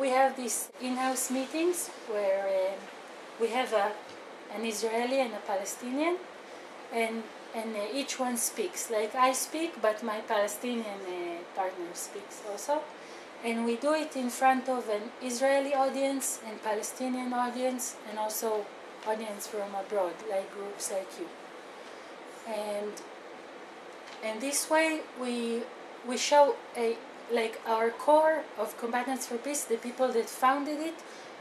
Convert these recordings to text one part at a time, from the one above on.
we have these in-house meetings where we have an Israeli and a Palestinian, and each one speaks. Like I speak, but my Palestinian partner speaks also. And we do it in front of an Israeli audience and Palestinian audience, and also audience from abroad, like groups like you. And this way we show like our core of combatants for peace. The people that founded it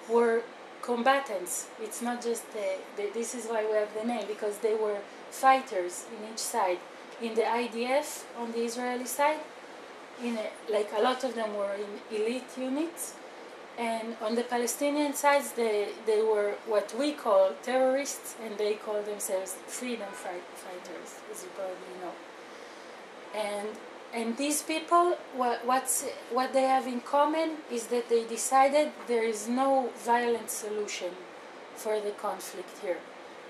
were combatants. It's not just this is why we have the name, because they were fighters in each side. In the IDF on the Israeli side, like a lot of them were in elite units, and on the Palestinian sides they were what we call terrorists, and they call themselves freedom fighters, as you probably know. And these people, what they have in common is that they decided there is no violent solution for the conflict here,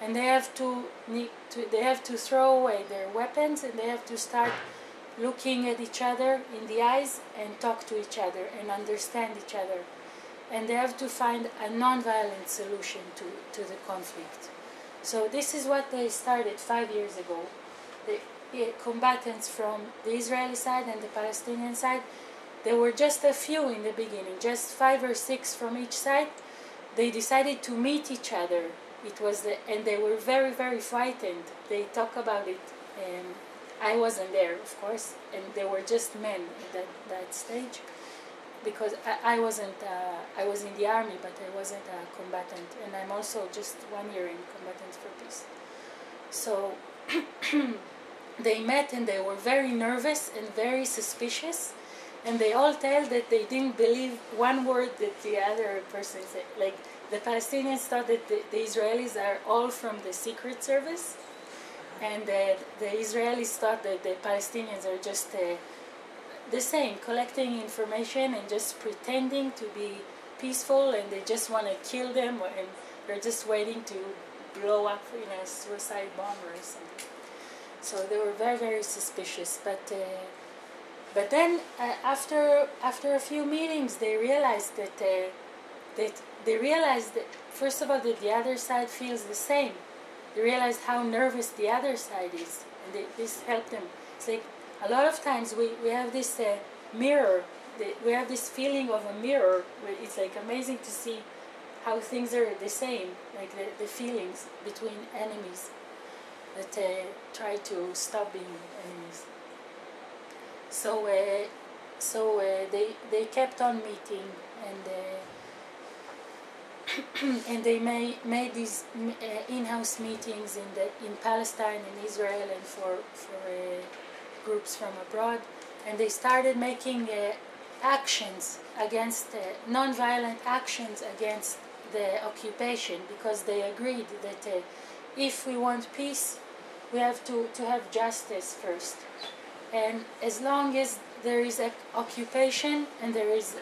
and they have to throw away their weapons, and they have to start looking at each other in the eyes and talk to each other and understand each other, and they have to find a non-violent solution to the conflict. So this is what they started 5 years ago. The combatants from the Israeli side and the Palestinian side, there were just a few in the beginning, just 5 or 6 from each side. They decided to meet each other. And they were very, very frightened. They talk about it. I wasn't there, of course, and they were just men at that stage, because I wasn't. I was in the army, but I wasn't a combatant, and I'm also just 1 year in Combatants for Peace. So they met, and they were very nervous and very suspicious, and they all tell that they didn't believe one word that the other person said. Like the Palestinians thought that the Israelis are all from the Secret Service, and the Israelis thought that the Palestinians are just the same, collecting information and just pretending to be peaceful, and they just want to kill them, and they're just waiting to blow up a suicide bomb or something. So they were very, very suspicious. But then after a few meetings, they realized that first of all that the other side feels the same. They realized how nervous the other side is, and this helped them. It's like a lot of times we have this mirror, we have this feeling of a mirror, where it's like amazing to see how things are the same, like the feelings between enemies that try to stop being enemies. So they kept on meeting, and they made these in-house meetings in Palestine and Israel, and for groups from abroad, and they started making actions against non-violent actions against the occupation, because they agreed that if we want peace, we have to have justice first, and as long as there is an occupation and there is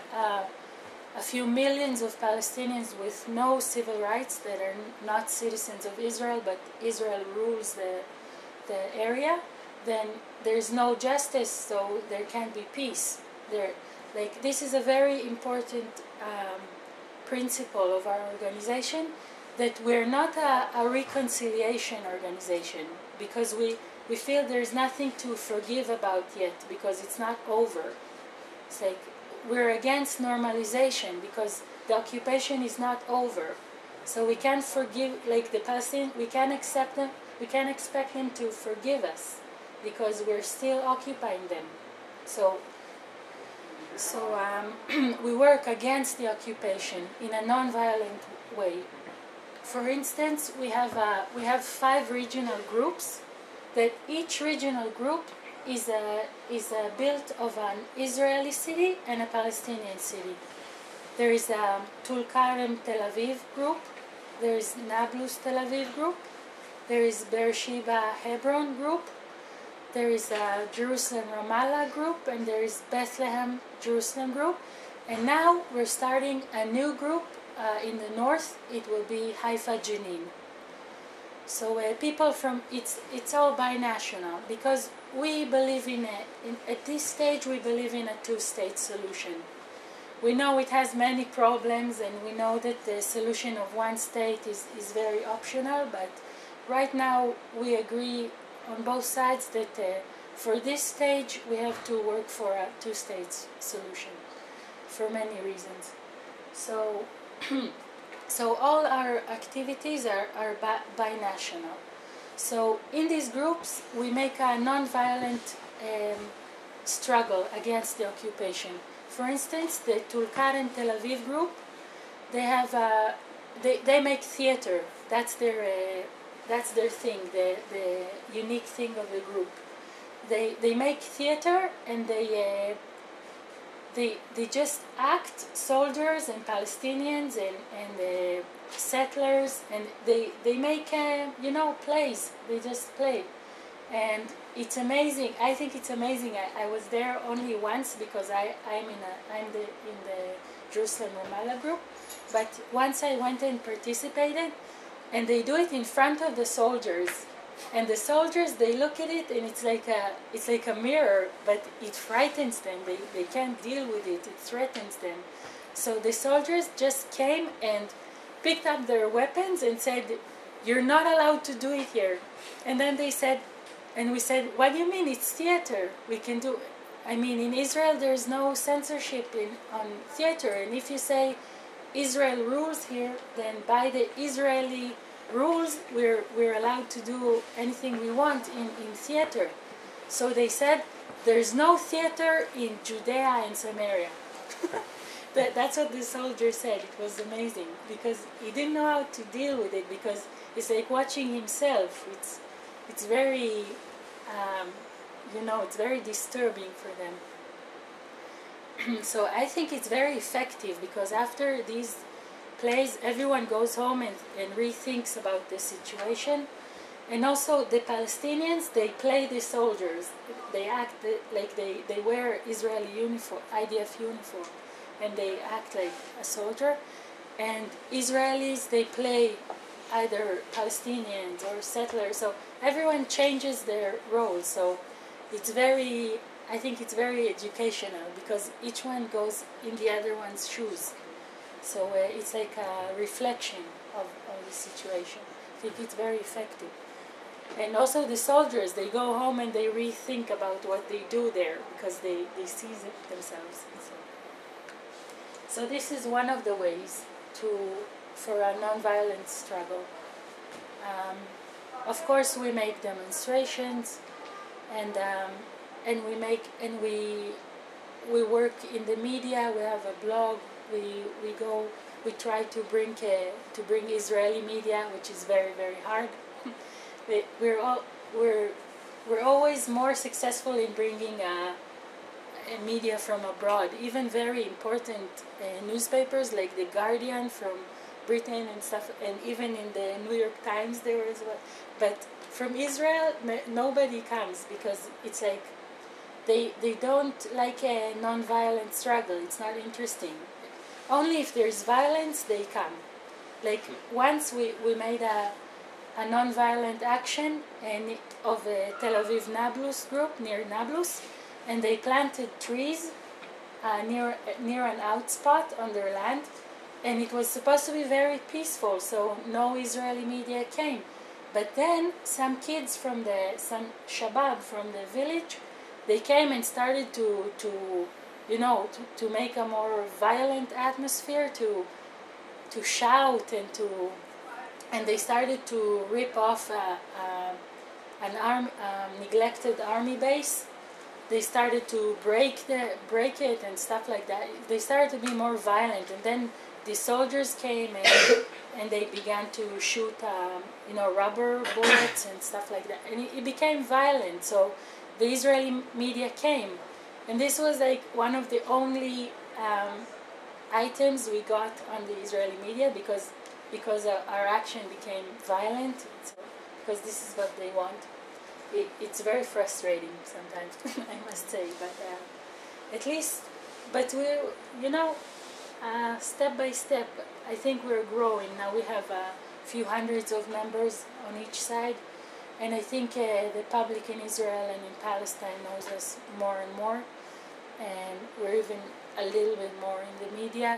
a few millions of Palestinians with no civil rights, that are not citizens of Israel, but Israel rules the area, then there's no justice, so there can't be peace. This is a very important principle of our organization, that we're not a reconciliation organization, because we feel there's nothing to forgive about yet, because it's not over. It's like we're against normalization, because the occupation is not over. So we can't forgive, like the Palestinians, we can't accept them, we can't expect them to forgive us, because we're still occupying them. So we work against the occupation in a non-violent way. For instance, we have 5 regional groups, that each regional group is built of an Israeli city and a Palestinian city. There is a Tulkarem Tel Aviv group, there is Nablus Tel Aviv group, there is Beersheba Hebron group, there is a Jerusalem Ramallah group, and there is Bethlehem Jerusalem group. And now we're starting a new group in the north. It will be Haifa Jenin. So people from, it's all binational, because we believe at this stage we believe in a 2-state solution. we know it has many problems, and we know that the solution of one state is very optional, but right now we agree on both sides that for this stage we have to work for a two-state solution for many reasons. So, so all our activities are binational. So in these groups we make a non-violent struggle against the occupation. For instance, the Tulkar and Tel Aviv group, they have they make theater. That's their thing, the unique thing of the group. They make theater, and they just act soldiers and Palestinians and settlers, and they make plays. They just play, and it's amazing. I think it's amazing. I was there only once because I'm in the Jerusalem Ramallah group, but once I went and participated, and they do it in front of the soldiers, and the soldiers, they look at it, and it's like a mirror, but it frightens them. They can't deal with it. It threatens them. So the soldiers just came and picked up their weapons and said, "You're not allowed to do it here." And then they said, and we said, "What do you mean? It's theater. We can do." I mean, in Israel, there's no censorship on theater, and if you say Israel rules here, then by the Israeli rules, we're allowed to do anything we want in theater. So they said, there's no theater in Judea and Samaria. That's what the soldier said. It was amazing, because he didn't know how to deal with it, because it's like watching himself. It's very, it's very disturbing for them. So I think it's very effective, because after these plays, everyone goes home and rethinks about the situation. And also the Palestinians, they play the soldiers. They act like they wear Israeli uniform, IDF uniform, and they act like a soldier. And Israelis, they play either Palestinians or settlers. So everyone changes their roles. So it's I think it's very educational, because each one goes in the other one's shoes. So it's like a reflection of the situation. I think it's very effective. And also the soldiers, they go home and they rethink about what they do there, because they see it themselves. So this is one of the ways for a non-violent struggle. Of course, we make demonstrations, and we work in the media. We have a blog. We try to bring Israeli media, which is very, very hard. We're always more successful in bringing a media from abroad, even very important newspapers like The Guardian from Britain and stuff, and even in the New York Times there as well. But from Israel, nobody comes, because it's like they don't like a non-violent struggle. It's not interesting. Only if there's violence, they come. Like once we made a non-violent action of a Tel Aviv Nablus group near Nablus, and they planted trees near an outspot on their land, and it was supposed to be very peaceful, so no Israeli media came. But then some kids some Shabab from the village, they came and started to make a more violent atmosphere, to shout and they started to rip off an neglected army base. They started to break it and stuff like that. They started to be more violent, and then the soldiers came and they began to shoot rubber bullets and stuff like that, and it became violent. So the Israeli media came, and this was like one of the only items we got on the Israeli media, because our action became violent, because this is what they want. It's very frustrating sometimes, I must say, but at least, but we're, step by step, I think we're growing. Now we have a few hundreds of members on each side, and I think the public in Israel and in Palestine knows us more and more, and we're even, a little bit more in the media.